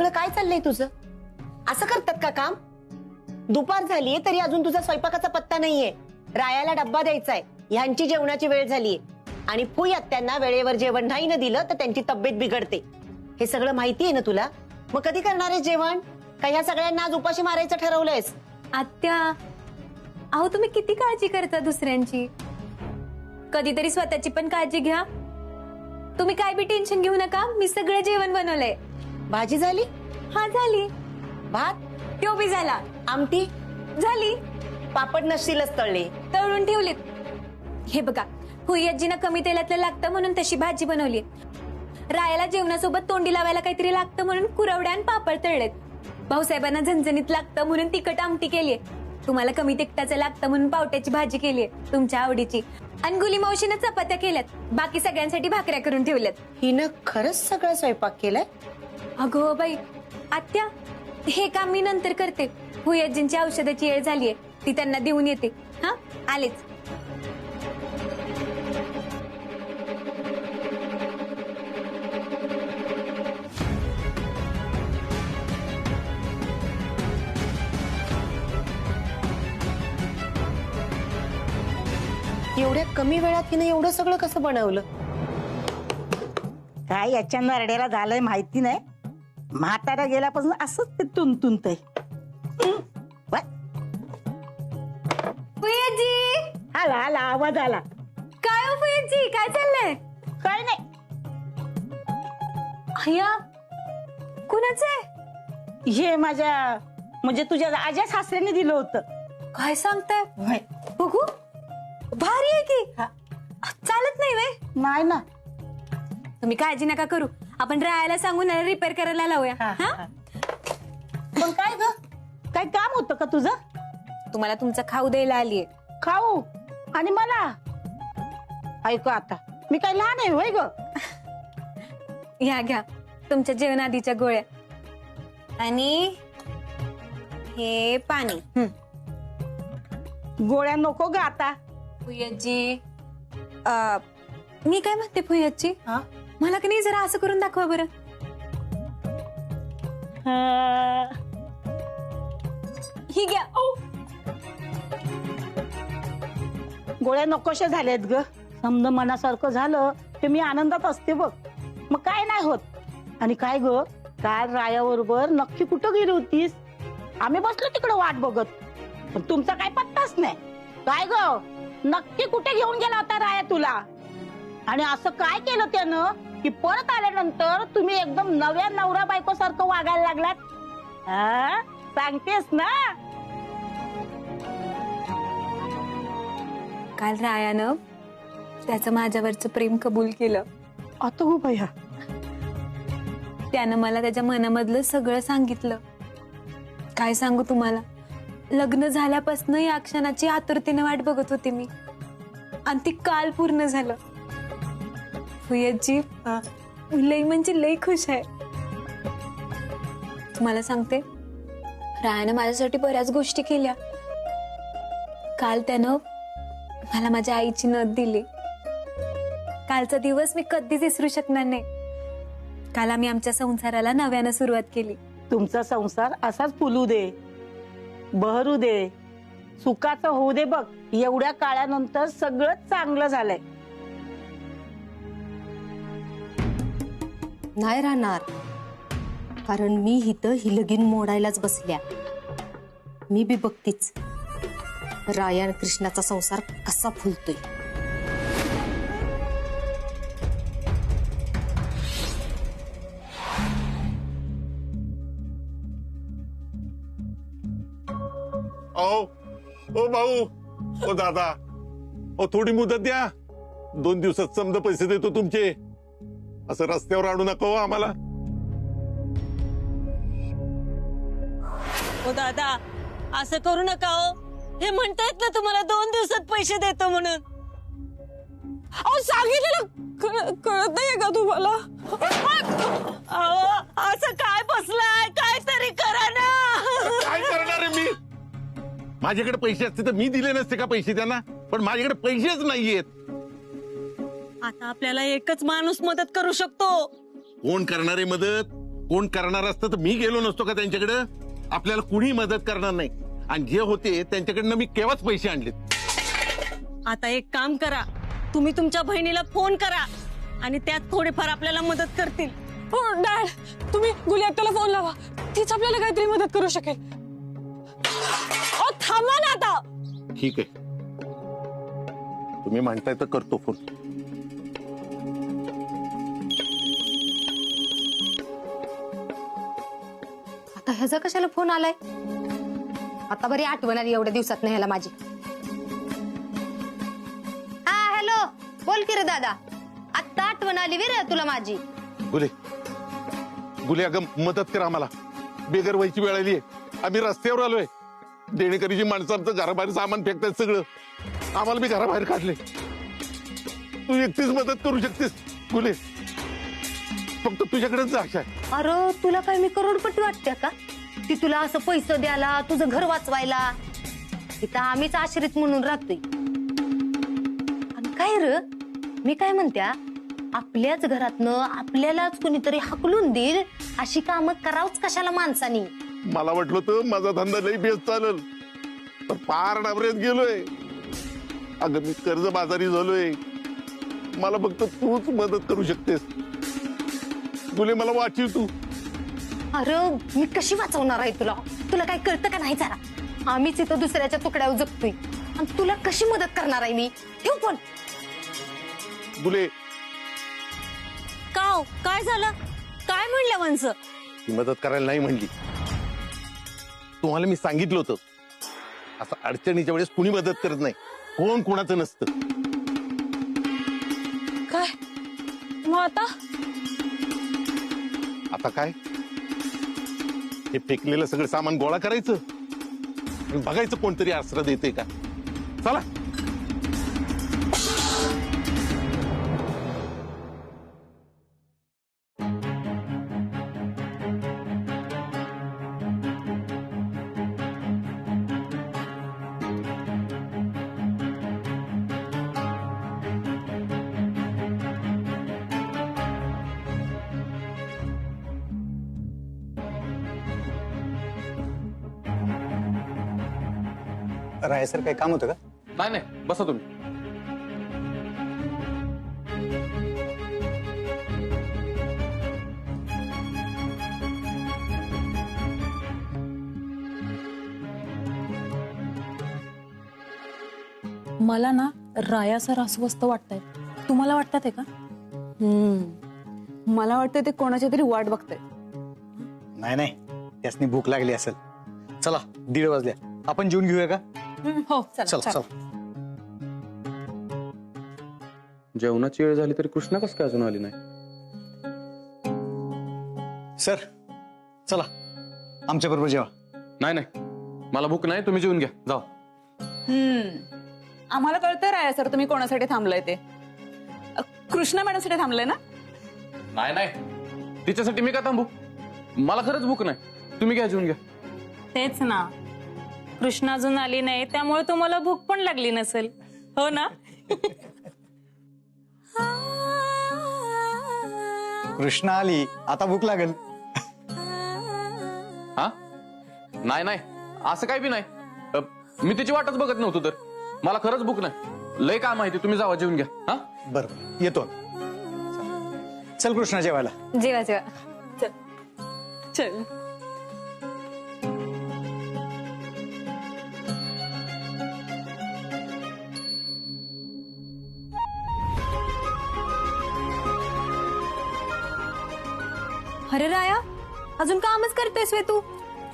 सगळं काय चाललंय तुझं? असं करतात का काम? दुपार झालीये तरी अजून तुझा स्वयंपाकाचा पत्ता नाहीये. रायाला डब्बा द्यायचाय, ह्यांची जेवणाची वेळ झालीये आणि फुई आत्यांना वेळेवर जेवण नाही न दिलं तर त्यांची तब्येत बिघडते. हे सगळं माहितीये ना तुला? मग कधी करणार आहे जेवण? का ह्या सगळ्यांना आज उपाशी मारायचं ठरवलंयस? आत्या, अहो तुम्ही किती काळजी करता दुसऱ्यांची, कधीतरी स्वतःची पण काळजी घ्या. तुम्ही काय बी टेन्शन घेऊ नका, मी सगळं जेवण बनवलंय. भाजी झाली? हा झाली. भात? तो बी झाला. आमटी झाली. पापड नसतीलच तळले. तळून ठेवलीत. हे बघा, हुय्याजींना कमी तेलातलं लागतं म्हणून तशी भाजी बनवली. रायाला जेवणासोबत तोंडी लावायला काहीतरी लागतं म्हणून कुरवड्या आणि पापड तळलेत. भाऊसाहेबांना झणझणीत लागतं म्हणून तिखट आमटी केलीये. तुम्हाला कमी तिखटाचं लागतं म्हणून पावट्याची भाजी केलीये तुमच्या आवडीची. आणि गुली मावशीनं चपात्या केल्यात. बाकी सगळ्यांसाठी भाकऱ्या करून ठेवल्यात. हिनं खरंच सगळं स्वयंपाक केलाय? अगो बाई, आत्या हे काम मी नंतर करते. हुय्याजींची औषधाची वेळ झालीये, ती त्यांना देऊन येते. हा, आलेच. एवढ्या कमी वेळात हिनं एवढं सगळं कसं बनवलं? काय याच्या नरड्याला झालंय माहिती नाही. म्हातारा गेल्यापासून असंच ते तुंतुंतय. हुय्याजी, आला आला आवाज आला. काय हो हुय्याजी, काय चाललंय? काय नाही. अय्या, कुणाचे? हे माझ्या म्हणजे तुझ्या आज्या सासऱ्याने दिलं होतं. काय सांगताय? बघू, भारी आहे की. चालत नाही वे? नाही ना. तुम्ही काळजी नका करू, आपण रायाला सांगून रिपेअर करायला लावूया. हा? पण काय ग, काय काम होतं का तुझं? तुम्हाला तुमचं खाऊ द्यायला आलीये. खाऊ? आणि मला ऐका, आता मी काय लहान आहे होय ग? ह्या घ्या तुमच्या जेवणाआधीच्या गोळ्या आणि हे पाणी. गोळ्या नको ग आता. फुय्याजी, मी काय म्हणते फुय्याजी, हा? मला की नाही जरा असं करून दाखवा बरं. ही घ्या. गोळ्या नकोशा झाल्यात ग. समज मनासारखं झालं ते मी आनंदात असते बघ, मग काय नाही होत. आणि काय ग, काल रायाबरोबर नक्की कुठं गेली होतीस? आम्ही बसलो तिकडे वाट बघत, पण तुमचा काय पत्ताच नाही. काय ग, नक्की कुठे घेऊन गेला होता राया तुला? आणि असं काय केलं त्यानं की परत आल्यानंतर तुम्ही एकदम नव्या नवरा बायको सारखं वागायला लागलात? हा, सांगतेस ना? काल रायानं त्याचं माझ्यावरचं प्रेम कबूल केलं. आता हो भैया, त्यानं मला त्याच्या मनामधलं सगळं सांगितलं. काय सांगू तुम्हाला, लग्न झाल्यापासून या क्षणाची आतुरतेने वाट बघत होते मी, आणि ती काल पूर्ण झालं. फुय्याजी, लई म्हणजे लई खुश आहे. तुम्हाला सांगते, रायानं माझ्यासाठी बऱ्याच गोष्टी केल्या. काल त्यानं मला माझ्या आईची नथ दिली. कालचा दिवस मी कधीच विसरू शकणार नाही. काल आम्ही आमच्या संसाराला नव्यानं सुरुवात केली. तुमचा संसार असाच फुलू दे, बहरू दे, सुखाचं होऊ दे बघ. एवढ्या काळानंतर सगळं चांगलं झालंय. नाही राहणार, कारण मी इथं ही लगीन मोडायलाच बसल्या. मी बी बघतीच राया आणि कृष्णाचा संसार कसा फुलतोय. ओ भाऊ, ओ दादा, ओ थोडी मुदत द्या. 2 दिवसात समजा पैसे देतो तुमचे. असं रस्त्यावर आणू नका हो आम्हाला. ओ दादा, असं करू नका हो. हे म्हणतायत ना तुम्हाला 2 दिवसात पैसे देतो म्हणून. अहो सांगितलेलं कळत नाहीये का तुम्हाला? अहो असं काय बसलाय, काहीतरी करा ना. काय करणार आहे मी? माझ्याकडे पैसे असते तर मी दिले नसते का पैसे त्यांना? पण माझ्याकडे पैसेच नाहीयेत. आता आपल्याला एकच माणूस मदत करू शकतो. कोण करणारे मदत? कोण करणार असतं तर मी गेलो नसतो का त्यांच्याकडे? आपल्याला कुणी मदत करणार नाही, आणि जे होते त्यांच्याकडनं मी केव्हाच पैसे आणलेत. आता एक काम करा, तुम्ही तुमच्या बहिणीला फोन करा आणि त्यात थोडेफार आपल्याला मदत करतील. हो डॅड, तुम्ही गुली आत्याला फोन लावा, तीच आपल्याला काहीतरी मदत करू शकेल. थांबा ना आता. ठीक आहे, तुम्ही म्हणताय तर करतो फोन. आता ह्याचा कशाला फोन आलाय? आता बरी आठवण आली एवढ्या दिवसात ह्याला माझी. हा हॅलो, बोल की रे दादा. आत्ता आठवण आली रे तुला माझी. गुले गुले, अगं मदत कर आम्हाला, बेघर व्हायची वेळ आली आहे. आम्ही रस्त्यावर आलोय. देणेकरीची माणसं आमचं घराबाहेर सामान फेकतात सगळं. आम्हाला बी घराबाहेर काढले. तू एकटीच मदत करू शकतेस गुले, फक्त तुझ्याकडेच जा आशा आहे. अरे तुला काय मी करोडपती वाटते का ती तुला असं पैसे द्यायला, तुझं घर वाचवायला? इथं आम्हीच आश्रित म्हणून राहतोय. आणि काय र, मी काय म्हणत्या, आपल्याच घरातनं आपल्यालाच कुणीतरी हकलून देईल अशी कामं करावंच कशाला माणसानी? मला वाटलं होतं माझा धंदा लई बेस्ट चालेल, तर पार डाबऱ्यात गेलोय. अगं मी कर्ज बाजारी झालोय. मला फक्त तूच मदत करू शकतेस गुले, मला वाचीव तू. अरे मी कशी वाचवणार आहे तुला? तुला काय कळतं का नाही जरा? आम्हीच इथं दुसऱ्याच्या तुकड्यावर जगतोय आणि तुला कशी मदत करणार आहे मी? ठेव पण. गुले, काव काय झालं? काय म्हणलं माणसं? ती मदत करायला नाही म्हणली. तुम्हाला मी सांगितलं होतं, असं अडचणीच्या वेळेस कुणी मदत करत नाही, कोण कोणाचं नसतं. काय मग आता? आता काय, हे फेकलेलं सगळं सामान गोळा करायचं आणि बघायचं कोणतरी आसरा देते का. चला. राय सर, काही काम होतं का? नाही नाही, बसा तुम्ही. मला ना राया सर अस्वस्थ वाटतायत. तुम्हाला वाटतात आहे का? मला वाटतं ते कोणाची तरी वाट बघतायत. नाही नाही, त्यासनी भूक लागली असेल. चला, 1:30 वाजल्या, आपण जेवून घेऊया का? हो चल चल. जेवणाची वेळ झाली तरी कृष्णा कसं काय अजून आली नाही? सर चला, आमच्या बरोबर जेवा. नाही नाही, मला भूक नाही, तुम्ही जेवून घ्या, जाओ. आम्हाला कळतंय राया सर तुम्ही कोणासाठी थांबलाय ते. कृष्णा मॅडमसाठी थांबलाय ना? नाही नाही, तिच्यासाठी मी का थांबू? मला खरंच भूक नाही, तुम्ही घ्या, जेवून घ्या. तेच ना, कृष्णा अजून आली नाही त्यामुळे तुम्हाला भूक पण लागली नसेल, हो ना? कृष्णा आली, आता भूक लागेल. हा नाही नाही, असं काही बी नाही. मी तिची वाटच बघत नव्हतो, तर मला खरंच भूक नाही. लय काम आहे ते, तुम्ही जावा, जेवून घ्या. हा बरं, येतो. चल कृष्णा, जेवायला. जेवा जेवा. चल. अरे राया, अजून कामच करतोयस वे तू?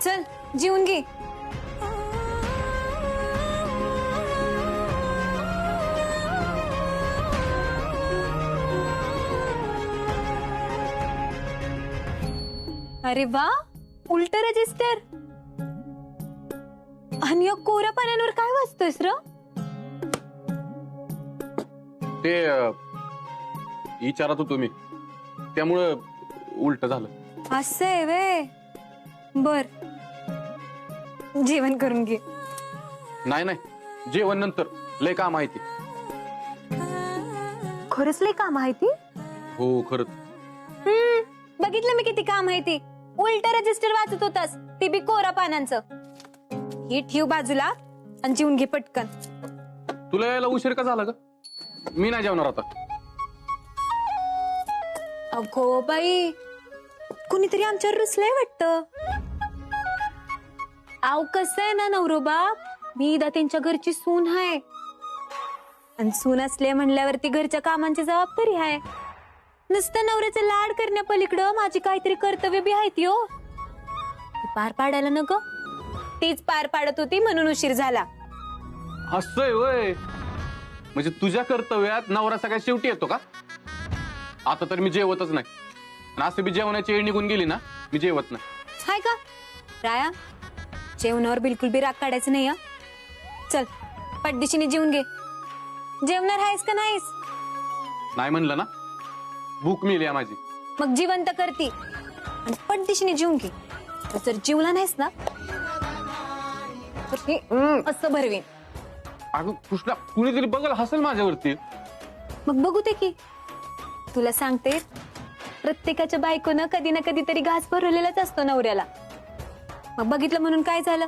चल जेवून घे. अरे वा, उलट रजिस्टर. आणि या कोऱ्या पानांवर काय वाचतोयस र? ते विचारत होतो मी, त्यामुळं उलट झालं. असं आहे वे. बर, जेवण करून घे. नाही नाही, जेवण नंतर, लय काम आहे ती. खरंच लय काम आहे ती? हो खरंच. बघ बघितलं मी किती काम आहे ती. उलट रजिस्टर वाचत होतास, ते बी कोरा पानांचं. ही ठेव बाजूला आणि जेवून घे पटकन. तुला यायला उशीर का झाला ग? मी नाही जेवणार आता. अगो बाई, कुणीतरी आमच्यावर रुसलंय वाटतं. आव कसं आहे ना नवरोबा, मी इदा त्यांच्या घरची सून आहे आणि सून असले म्हणल्यावरती घरच्या कामांची जबाबदारी आहे. नुसतं नवऱ्याचं लाड करण्यापलीकडं माझी काहीतरी कर्तव्य बी आहेत यो. ती पार पाडायला नको, तीच पार पाडत होती म्हणून उशीर झाला. असंय वय, म्हणजे तुझ्या कर्तव्यात नवरा सगळ्यात शेवटी येतो का? आता तर मी जेवतच नाही. आणि असं बी जेवणाची वेळ निघून गेली ना, मी जेवत नाही. हाय का राया, जेवणावर बिलकुल बी राग काढायचं नाही. चल पटदिशीने जेवून घे. जेवणार आहेस का नाहीस? नाही म्हणलं ना, भूक मिळली माझी. मग जिवंत करती आणि पटदिशीने जेवून घे. जर जेवला नाहीस ना तर हे असं भरवीन. अगं कृष्णा, कुणीतरी बघल हसेल माझ्यावरती. मग बघू ते की. तुला सांगते, प्रत्येकाच्या बायकोनं कधी ना कधी तरी घास भरवलेलाच असतो नवऱ्याला. मग बघितलं म्हणून काय झालं?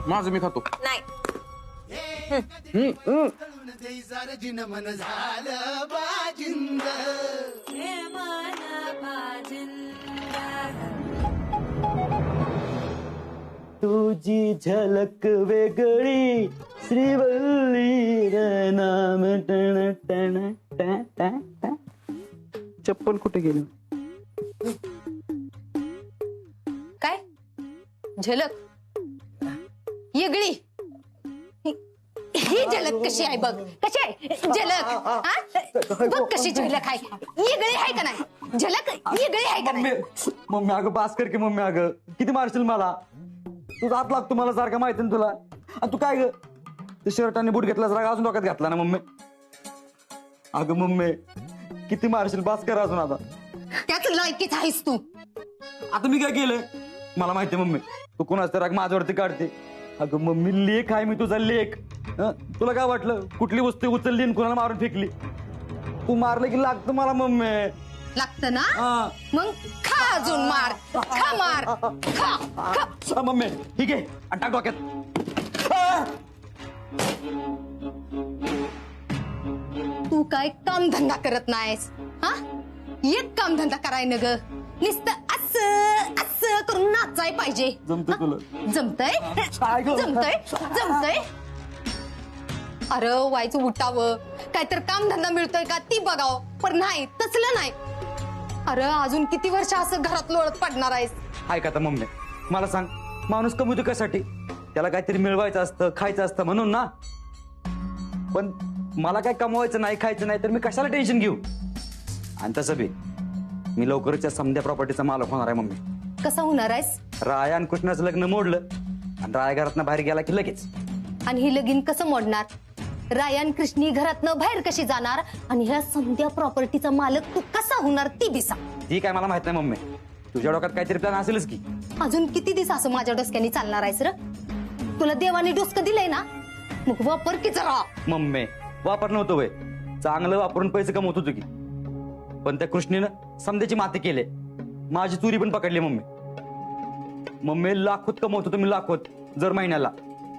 माझं मी खातो. नाही. तुझी झलक वेगळी श्रीवल्ली रे नाम टण टण टण टण टण. चप्पल कुठे गेली? काय झलक येगळी? ही झलक कशी आहे बघ, कशी आहे झलक? हा? बघ कशी झलक आहे. येगळी आहे का नाही? झलक येगळी आहे का नाही? मम्मी अगं बास कर की मम्मी. अगं किती मारशील मला? तुझा हात लागतो मला सारखा, माहिती ना तुला. आणि तू काय ग ते शर्ट आणि बूट घेतलास, राग अजून डोक्यात घातला ना मम्मी? अगं मम्मी किती मारशील? बास कर अजून आता. त्याच लायकीच आहेस तू. आता मी काय केलं? मला माहिती मम्मी तू कोणाचा राग माझ्यावरती काढते. अगं मम्मी लेख आहे मी, तुझा लेख. तुला काय वाटलं कुठली वस्तू उचलली आणि कुणाला मारून फेकली? तू मारलं की लागतं मला मम्मी. लागतं ना? मग खा अजून मार. खा मार. खा खा. मम्मी ठीक आहे आणि टाक डोक्यात. तू काय काम धंदा करत नाहीस? हा, एक काम धंदा कराय न ग. नुसतं असं असं करून नाचाय पाहिजे. जमतं तुला? जमतय जमतय जमतय. अरे व्हायचं उठावं, काहीतरी काम धंदा मिळतोय का ती बघावं. पण नाही, तसलं नाही. अरे अजून किती वर्ष असं घरात लोळत पडणार आहेस? हाय का आता मम्मी मला सांग, माणूस कमवतो कशासाठी? त्याला काहीतरी मिळवायचं असतं, खायचं असतं म्हणून ना. पण मला काय कमवायचं नाही, खायचं नाही, तर मी कशाला टेन्शन घेऊ? आणि तसं बी मी लवकरच या समध्या प्रॉपर्टीचा मालक होणार आहे मम्मी. कसा होणार आहेस? राया आणि कृष्णाचं लग्न मोडलं आणि राया घरातनं बाहेर गेला की लगेच. आणि ही लगीन कसं मोडणार? रायन कृष्णी घरातनं बाहेर कशी जाणार? आणि ह्या समध्या प्रॉपर्टीचा मालक तू कसा होणार ती बी सांग. ती काय मला माहित नाही मम्मी, तुझ्या डोक्यात काहीतरी प्लॅन असेलच की. अजून किती दिवस असं माझ्या डोसक्याने चालणार आहेस र? तुला देवाने डोसकं दिलंय ना, मग वापर की जरा. मम्मी वापर नव्हतं वय, चांगलं वापरून पैसे कमवत होतो की. पण त्या कृष्णीनं समध्याची माती केले, माझी चोरी पण पकडली मम्मी. मम्मी लाखोत कमवत होतो मी, लाखोत दर महिन्याला.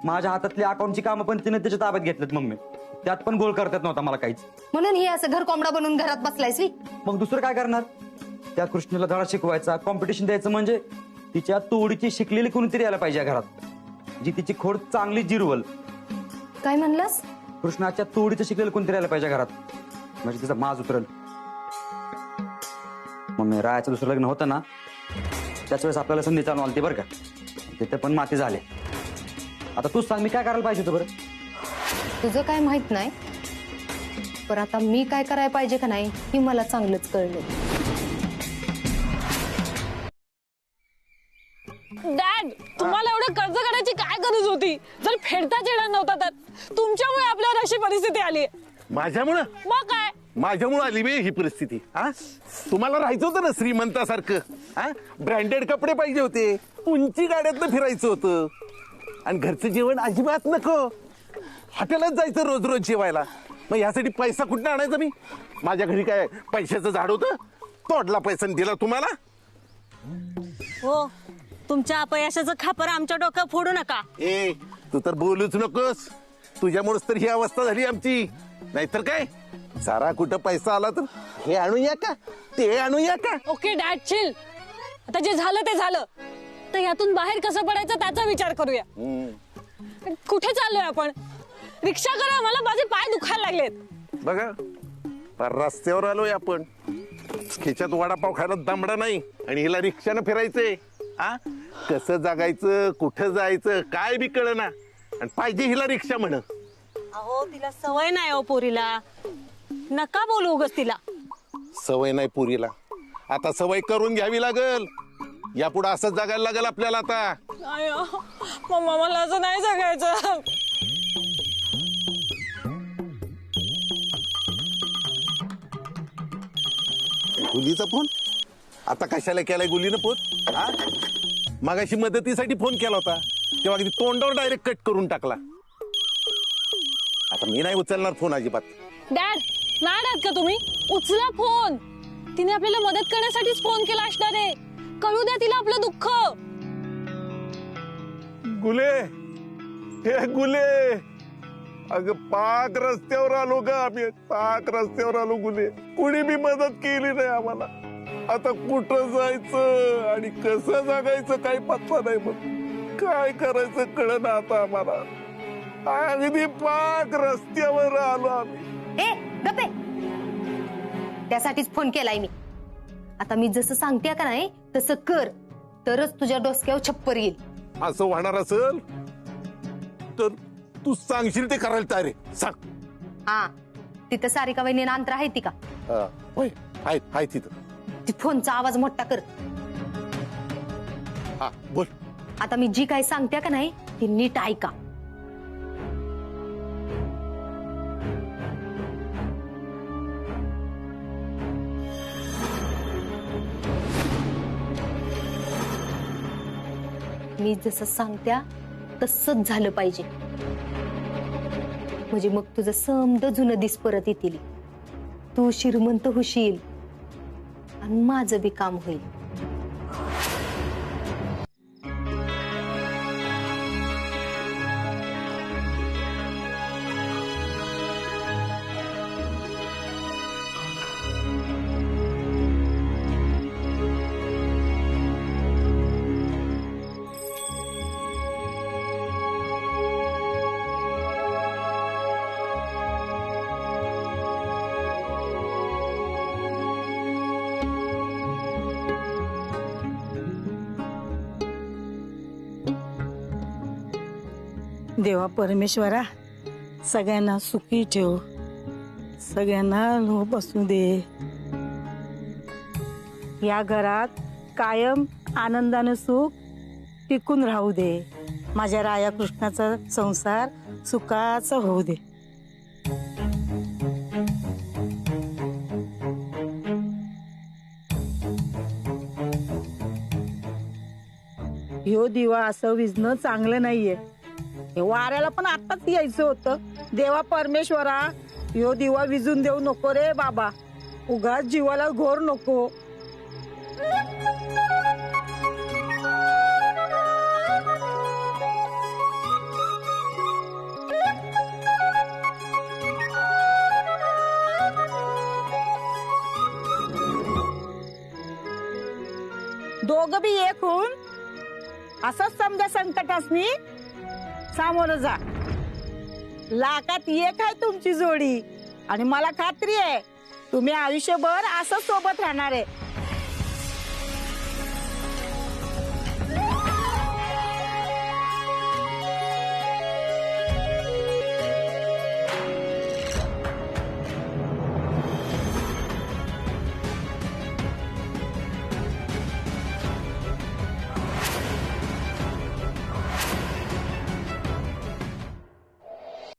माझ्या हातातली अकाउंटची कामं पण तिने त्याच्या ताब्यात घेतलेत मम्मी. त्यात पण गोल करतात नव्हता मला काहीच. म्हणून ही असं घर कोंबडा बनवून घरात बसलायस. मग दुसरं काय करणार? त्या कृष्णीला धडा शिकवायचा, कॉम्पिटिशन द्यायचं, म्हणजे तिच्या तोडीची शिकलेली कोणीतरी यायला पाहिजे घरात, जी तिची खोड चांगली जिरवल. काय म्हणलास? कृष्णाच्या तोडीचं शिकलेलं कोणतरी यायला पाहिजे घरात, म्हणजे तिचा माज उतरल. मम्मी रायाचं दुसरं लग्न होतं ना, त्याच वेळेस आपल्याला संधी चालू आली बरं का, तिथे पण माती झाले. आता तूच सांग मी काय करायला पाहिजे होतं बरं? तुझं काय माहित नाही, पण आता मी काय करायला पाहिजे का नाही हे मला चांगलंच कळलं. डॅड, तुम्हाला एवढं कर्ज काढायची काय गरज होती? जर फेडताच येणार नव्हता तर तुमच्यामुळे आपल्यावर अशी परिस्थिती आली. माझ्यामुळं? मग काय, माझ्यामुळं आली बे ही परिस्थिती. हा, तुम्हाला राहायचं होतं ना श्रीमंतासारखं. हा, ब्रँडेड कपडे पाहिजे होते, उंची गाड्यातनं फिरायचं होतं, आणि घरचं जेवण अजिबात नको. हॉटेलात जायचं रोज रोज जेवायला. मग यासाठी पैसा कुठं आणायचा मी? माझ्या घरी काय पैशाचं झाड होतं? तोडला पैसा आणि दिला तुम्हाला. हो, तुमच्या अपयशाचं खापर आमच्या डोक्यात फोडू नका. ए तू तर बोलूच नकोस. तुझ्यामुळेच तर ही अवस्था झाली आमची. नाहीतर काय, जरा कुठं पैसा आला तर हे आणूया का ते आणूया का. Okay dad, chill. आता जे झालं ते झालं. तर यातून बाहेर कसं पडायचं त्याचा विचार करूया. कुठे चाललोय आपण? रिक्षा करा, मला माझे पाय दुखायला लागलेत. बघा पार रस्त्यावर आलोय आपण. खिच्यात वडापाव खायला दमडा नाही आणि हिला रिक्षानं फिरायचंय. हा, कसं जगायचं, कुठं जायचं काय बी कळना आणि पाहिजे हिला रिक्षा म्हण. अहो तिला सवय नाही हो पोरीला. नका बोलू उगच तिला. सवय नाही पुरीला, आता सवय करून घ्यावी लागल. यापुढे असंच जगायला लागेल आपल्याला आता. मम्मा मला असं नाही जगायचं. गुलीचा फोन आता कशाला केलाय गुलीनं फोन? हा, मगाशी मदतीसाठी फोन केला होता तेव्हा अगदी तोंडावर डायरेक्ट कट करून टाकला. आता मी नाही उचलणार फोन अजिबात. डॅड, मॅड आहात का तुम्ही? उचला फोन. तिने आपल्याला मदत करण्यासाठीच फोन केला असणार आहे. कळू द्या तिला आपलं दुःख. गुले, हे गुले, अगं पाक रस्त्यावर आलो का आम्ही. पाक रस्त्यावर आलो गुले. कुणी बी मदत केली नाही आम्हाला. आता कुठं जायचं आणि कसं जगायचं काही पत्ता नाही. मग काय करायचं कळना आता आम्हाला. अगदी पाक रस्त्यावर आलो आम्ही. ए गप्पे, त्यासाठीच फोन केलाय मी. आता मी जसं सांगते का नाही तसं कर, तरच तुझ्या डोसक्यावर छप्पर येईल. असं होणार असेल तर तू सांगशील ते करायला तयार आहे. सांग. हा, तिथं सारिका वहिनीनं अंतर आहे ती का? होय, आहे तिथं. ती फोनचा आवाज मोठा कर. हा बोल. आता मी जी काही सांगते का नाही ती नीट ऐका. मी जसं सांगत्या तसंच झालं पाहिजे, म्हणजे मग तुझं समद जुनं दिस परत येतील. तू श्रीमंत होशील आणि माझं बी काम होईल. देवा परमेश्वरा, सगळ्यांना सुखी ठेव, सगळ्यांना लो बसू दे. या घरात कायम आनंदानं सुख टिकून राहू दे. माझ्या राया कृष्णाचा संसार सुखाचा होऊ दे. ह्यो दिवा असं विझणं चांगलं नाहीये. हे वाऱ्याला पण आताच यायचं होतं. देवा परमेश्वरा, ह्यो दिवा विजून देऊ नको रे बाबा. उगाच जीवाला घोर नको. दोघं बी एक होऊन असंच समजा संकटासनी सामोरं जा. लाखात एक आहे तुमची जोडी आणि मला खात्री आहे तुम्ही आयुष्यभर असंच सोबत राहणार आहे.